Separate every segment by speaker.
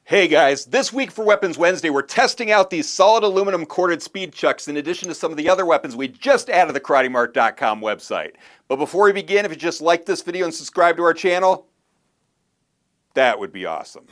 Speaker 1: Hey guys, this week for Weapons Wednesday, we're testing out these solid aluminum corded speed chucks in addition to some of the other weapons we just added to the KarateMart.com website. But before we begin, if you just like this video and subscribe to our channel, that would be awesome.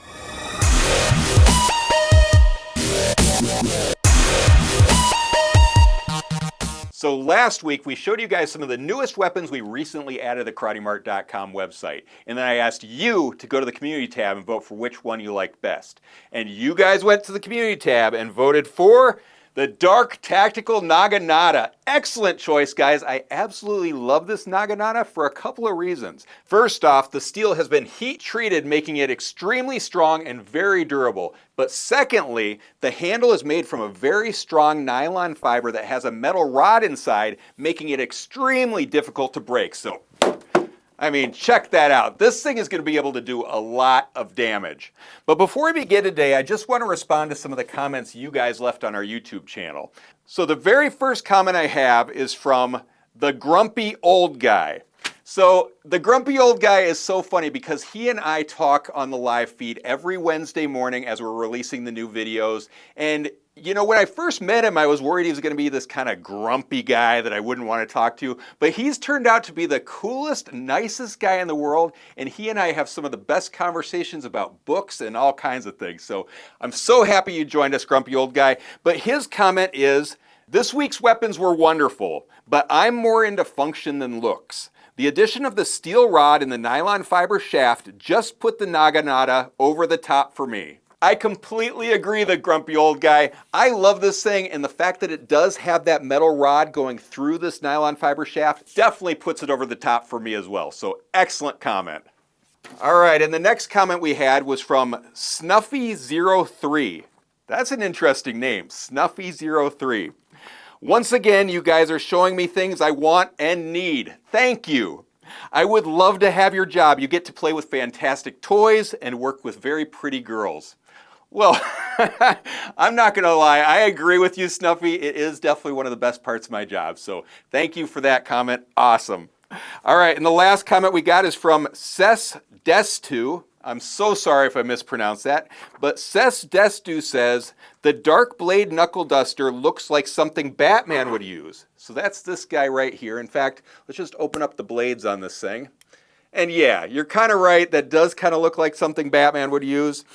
Speaker 1: So last week, we showed you guys some of the newest weapons we recently added to the KarateMart.com website. And then I asked you to go to the community tab and vote for which one you liked best. And you guys went to the community tab and voted for the Dark Tactical Naginata. Excellent choice, guys. I absolutely love this Naginata for a couple of reasons. First off, the steel has been heat treated, making it extremely strong and very durable. But secondly, the handle is made from a very strong nylon fiber that has a metal rod inside, making it extremely difficult to break. So, I mean, check that out. This thing is going to be able to do a lot of damage. But before we begin today, I just want to respond to some of the comments you guys left on our YouTube channel. So the very first comment I have is from the Grumpy Old Guy. So the Grumpy Old Guy is so funny because he and I talk on the live feed every Wednesday morning as we're releasing the new videos. And you know, when I first met him, I was worried he was going to be this kind of grumpy guy that I wouldn't want to talk to. But he's turned out to be the coolest, nicest guy in the world. And he and I have some of the best conversations about books and all kinds of things. So I'm so happy you joined us, Grumpy Old Guy. But his comment is, this week's weapons were wonderful, but I'm more into function than looks. The addition of the steel rod and the nylon fiber shaft just put the Naginata over the top for me. I completely agree, the Grumpy Old Guy. I love this thing, and the fact that it does have that metal rod going through this nylon fiber shaft definitely puts it over the top for me as well. So excellent comment. All right, and the next comment we had was from Snuffy03. That's an interesting name, Snuffy03. Once again, you guys are showing me things I want and need. Thank you. I would love to have your job. You get to play with fantastic toys and work with very pretty girls. Well, I'm not going to lie. I agree with you, Snuffy. It is definitely one of the best parts of my job. So thank you for that comment. Awesome. All right, and the last comment we got is from Ses Destu. I'm so sorry if I mispronounced that, but Ses Destu says, the Dark Blade Knuckle Duster looks like something Batman would use. So that's this guy right here. In fact, let's just open up the blades on this thing. And yeah, you're kind of right. That does kind of look like something Batman would use.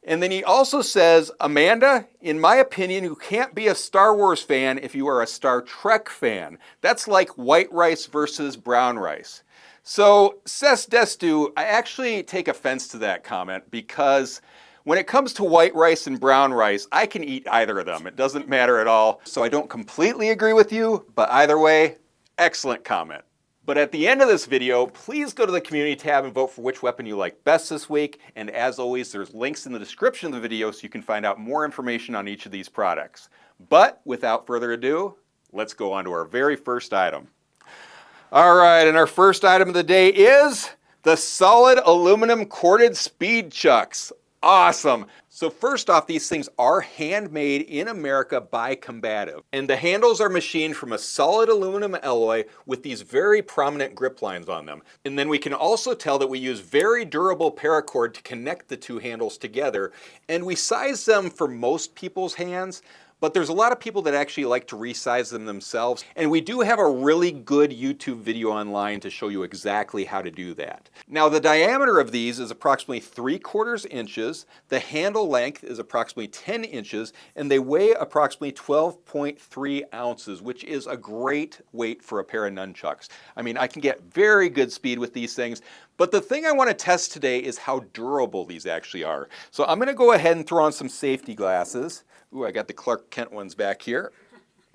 Speaker 1: And then he also says, Amanda, in my opinion, you can't be a Star Wars fan if you are a Star Trek fan. That's like white rice versus brown rice. So, Ses Destu, I actually take offense to that comment because when it comes to white rice and brown rice, I can eat either of them. It doesn't matter at all. So I don't completely agree with you, but either way, excellent comment. But at the end of this video, please go to the community tab and vote for which weapon you like best this week. And as always, there's links in the description of the video so you can find out more information on each of these products. But without further ado, let's go on to our very first item. All right, and our first item of the day is the solid aluminum corded speed chucks. Awesome. So first off, these things are handmade in America by Combative. And the handles are machined from a solid aluminum alloy with these very prominent grip lines on them. And then we can also tell that we use very durable paracord to connect the two handles together. And we size them for most people's hands. But there's a lot of people that actually like to resize them themselves. And we do have a really good YouTube video online to show you exactly how to do that. Now the diameter of these is approximately 3/4 inches. The handle length is approximately 10 inches. And they weigh approximately 12.3 ounces, which is a great weight for a pair of nunchucks. I mean, I can get very good speed with these things. But the thing I want to test today is how durable these actually are. So I'm going to go ahead and throw on some safety glasses. Ooh, I got the Clark Kent ones back here.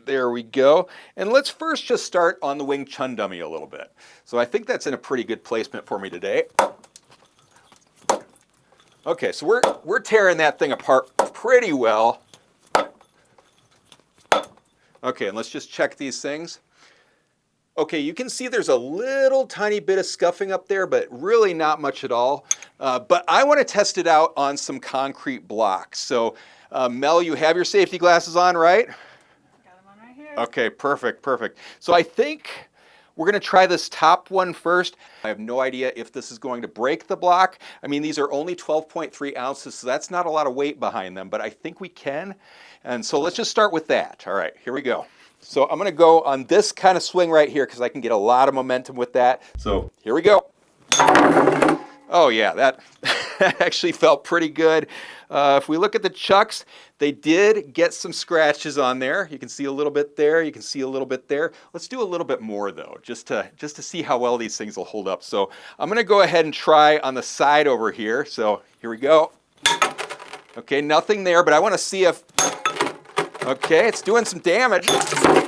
Speaker 1: There we go. And let's first just start on the Wing Chun dummy a little bit. So I think that's in a pretty good placement for me today. Okay, so we're tearing that thing apart pretty well. Okay, and let's just check these things. Okay, you can see there's a little tiny bit of scuffing up there, but really not much at all. But I want to test it out on some concrete blocks. So Mel, you have your safety glasses on, right?
Speaker 2: Got them on right here.
Speaker 1: Okay, perfect, perfect. So I think We're going to try this top one first. I have no idea if this is going to break the block. I mean, these are only 12.3 ounces, so that's not a lot of weight behind them, but I think we can. And so let's just start with that. All right, here we go. So I'm going to go on this kind of swing right here because I can get a lot of momentum with that. So here we go. Oh yeah, that actually felt pretty good. If we look at the chucks, they did get some scratches on there. You can see a little bit there. You can see a little bit there. Let's do a little bit more though, just to see how well these things will hold up. So I'm going to go ahead and try on the side over here. So here we go. Okay, nothing there, but I want to see if. Okay, it's doing some damage.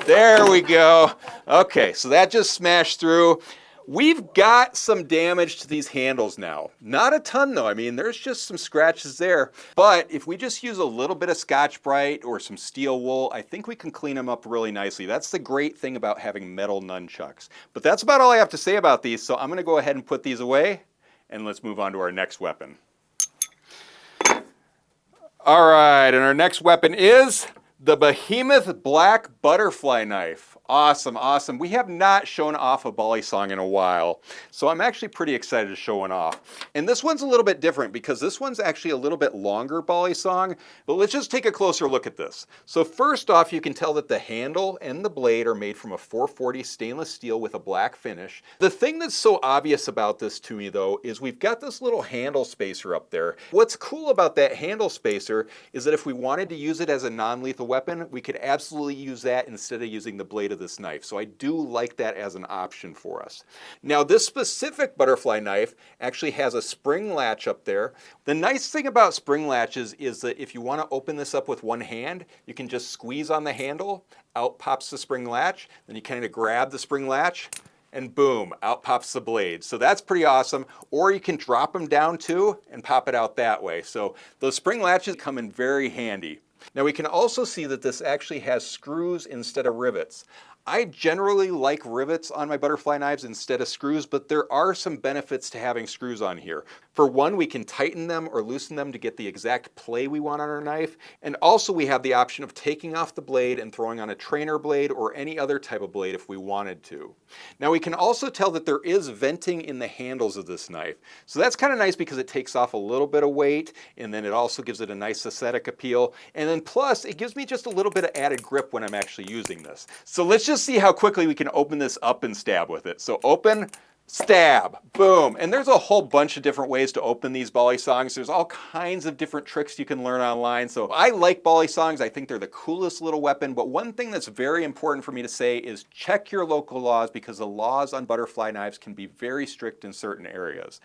Speaker 1: There we go. Okay, so that just smashed through. We've got some damage to these handles now. Not a ton though. I mean, there's just some scratches there. But if we just use a little bit of Scotch-Brite or some steel wool, I think we can clean them up really nicely. That's the great thing about having metal nunchucks. But that's about all I have to say about these. So I'm going to go ahead and put these away, and let's move on to our next weapon. All right, and our next weapon is the Behemoth Black Butterfly Knife. Awesome, awesome. We have not shown off a Bali song in a while, so I'm actually pretty excited to show one off. And this one's a little bit different because this one's actually a little bit longer Bali song, but let's just take a closer look at this. So first off, you can tell that the handle and the blade are made from a 440 stainless steel with a black finish. The thing that's so obvious about this to me though is we've got this little handle spacer up there. What's cool about that handle spacer is that if we wanted to use it as a non-lethal weapon, we could absolutely use that instead of using the blade of this knife. So I do like that as an option for us. Now this specific butterfly knife actually has a spring latch up there. The nice thing about spring latches is that if you want to open this up with one hand, you can just squeeze on the handle, out pops the spring latch, then you kind of grab the spring latch, and boom, out pops the blade. So that's pretty awesome. Or you can drop them down too and pop it out that way. So those spring latches come in very handy. Now we can also see that this actually has screws instead of rivets. I generally like rivets on my butterfly knives instead of screws, but there are some benefits to having screws on here. For one, we can tighten them or loosen them to get the exact play we want on our knife. And also we have the option of taking off the blade and throwing on a trainer blade or any other type of blade if we wanted to. Now we can also tell that there is venting in the handles of this knife. So that's kind of nice because it takes off a little bit of weight, and then it also gives it a nice aesthetic appeal. And then plus, it gives me just a little bit of added grip when I'm actually using this. So let's just see how quickly we can open this up and stab with it. So open, stab, boom. And there's a whole bunch of different ways to open these Bali songs. There's all kinds of different tricks you can learn online. So I like Bali songs. I think they're the coolest little weapon. But one thing that's very important for me to say is check your local laws, because the laws on butterfly knives can be very strict in certain areas.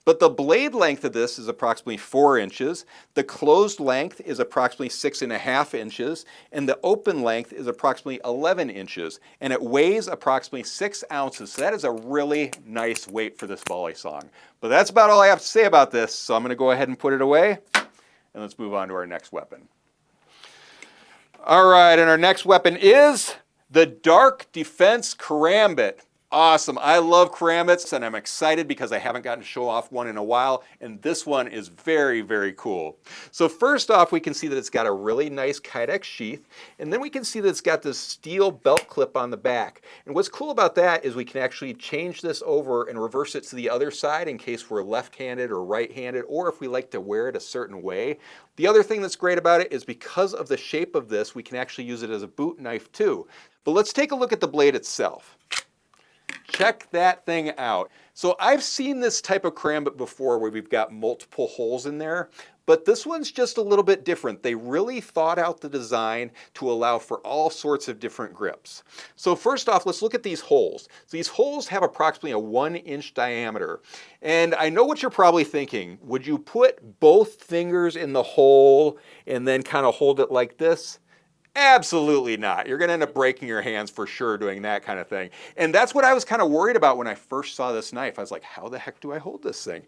Speaker 1: But the blade length of this is approximately 4 inches. The closed length is approximately 6.5 inches. And the open length is approximately 11 inches. And it weighs approximately 6 ounces. So that is a really nice weight for this Bali song. But that's about all I have to say about this, so I'm going to go ahead and put it away, and let's move on to our next weapon. All right, and our next weapon is the Dark Defense Karambit. Awesome. I love karambits, and I'm excited because I haven't gotten to show off one in a while, and this one is very, very cool. So first off, we can see that it's got a really nice Kydex sheath, and then we can see that it's got this steel belt clip on the back. And what's cool about that is we can actually change this over and reverse it to the other side in case we're left-handed or right-handed, or if we like to wear it a certain way. The other thing that's great about it is because of the shape of this, we can actually use it as a boot knife too. But let's take a look at the blade itself. Check that thing out. So I've seen this type of karambit before where we've got multiple holes in there, but this one's just a little bit different. They really thought out the design to allow for all sorts of different grips. So first off, let's look at these holes. So these holes have approximately a 1-inch diameter. And I know what you're probably thinking. Would you put both fingers in the hole and then kind of hold it like this? Absolutely not. You're going to end up breaking your hands for sure doing that kind of thing. And that's what I was kind of worried about when I first saw this knife. I was like, how the heck do I hold this thing?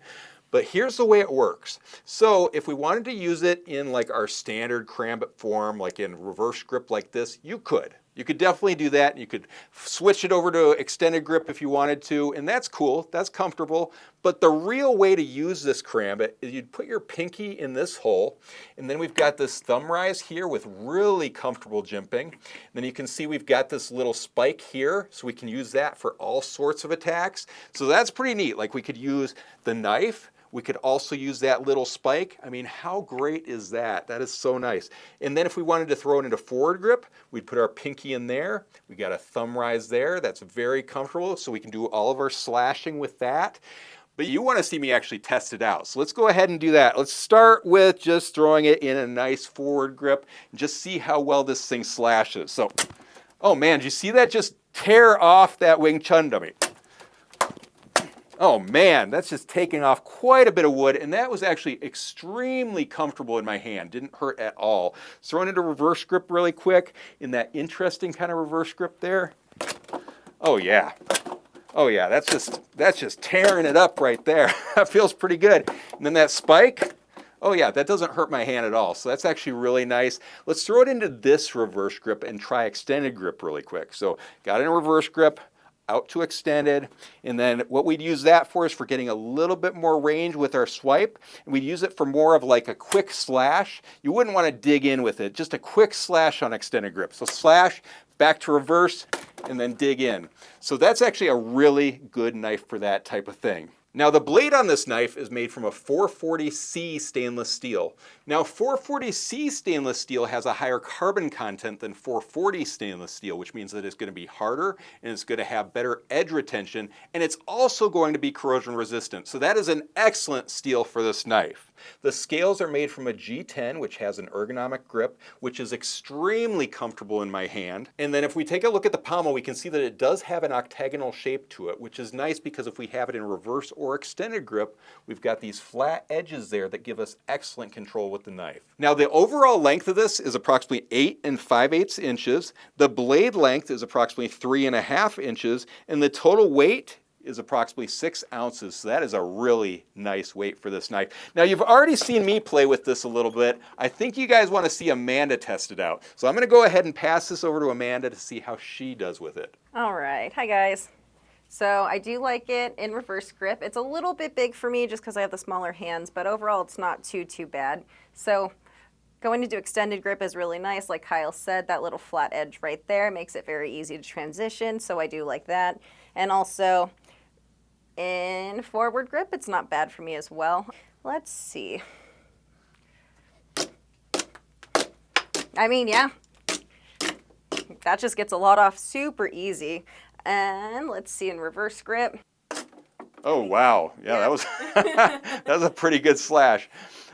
Speaker 1: But here's the way it works. So if we wanted to use it in like our standard karambit form, like in reverse grip like this, you could. You could definitely do that. You could switch it over to extended grip if you wanted to, and that's cool, that's comfortable. But the real way to use this Karambit is you'd put your pinky in this hole, and then we've got this thumb rise here with really comfortable jimping. And then you can see we've got this little spike here, so we can use that for all sorts of attacks. So that's pretty neat. Like we could use the knife, we could also use that little spike. I mean, how great is that? That is so nice. And then if we wanted to throw it into forward grip, we'd put our pinky in there. We got a thumb rise there. That's very comfortable, so we can do all of our slashing with that. But you want to see me actually test it out. So let's go ahead and do that. Let's start with just throwing it in a nice forward grip and just see how well this thing slashes. So, oh man, did you see that just tear off that Wing Chun dummy? Oh man, that's just taking off quite a bit of wood, and that was actually extremely comfortable in my hand. Didn't hurt at all. Throwing into reverse grip really quick in that interesting kind of reverse grip there. Oh yeah. Oh yeah, that's just tearing it up right there. That feels pretty good. And then that spike, oh yeah, that doesn't hurt my hand at all. So that's actually really nice. Let's throw it into this reverse grip and try extended grip really quick. So got it in reverse grip, out to extended, and then what we'd use that for is for getting a little bit more range with our swipe, and we'd use it for more of like a quick slash. You wouldn't want to dig in with it, just a quick slash on extended grip. So slash, back to reverse, and then dig in. So that's actually a really good knife for that type of thing. Now the blade on this knife is made from a 440C stainless steel. Now 440C stainless steel has a higher carbon content than 440 stainless steel, which means that it's going to be harder and it's going to have better edge retention, and it's also going to be corrosion resistant. So that is an excellent steel for this knife. The scales are made from a G10, which has an ergonomic grip, which is extremely comfortable in my hand. And then if we take a look at the pommel, we can see that it does have an octagonal shape to it, which is nice because if we have it in reverse or extended grip, we've got these flat edges there that give us excellent control with the knife. Now the overall length of this is approximately 8 5/8 inches. The blade length is approximately 3.5 inches, and the total weight is approximately 6 ounces. So that is a really nice weight for this knife. Now you've already seen me play with this a little bit. I think you guys want to see Amanda test it out. So I'm going to go ahead and pass this over to Amanda to see how she does with it.
Speaker 2: All right, hi guys. So I do like it in reverse grip. It's a little bit big for me just because I have the smaller hands, but overall it's not too bad. So going into extended grip is really nice. Like Kyle said, that little flat edge right there makes it very easy to transition. So I do like that. And also in forward grip, it's not bad for me as well. Let's see. I mean, yeah, that just gets a lot off super easy. And let's see in reverse grip.
Speaker 1: Oh wow, yeah. That was that was a pretty good slash.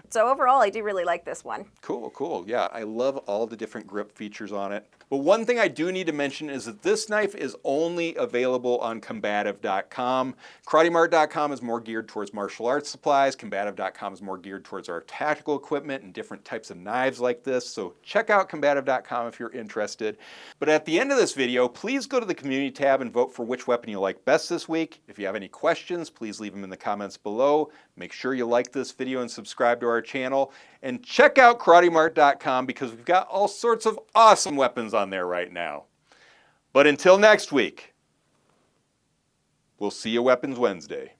Speaker 2: So overall, I do really like this one.
Speaker 1: Cool, cool. Yeah, I love all the different grip features on it. But one thing I do need to mention is that this knife is only available on combative.com. KarateMart.com is more geared towards martial arts supplies. Combative.com is more geared towards our tactical equipment and different types of knives like this. So check out combative.com if you're interested. But at the end of this video, please go to the community tab and vote for which weapon you like best this week. If you have any questions, please leave them in the comments below. Make sure you like this video and subscribe to our channel. And check out KarateMart.com because we've got all sorts of awesome weapons on there right now. But until next week, we'll see you Weapons Wednesday.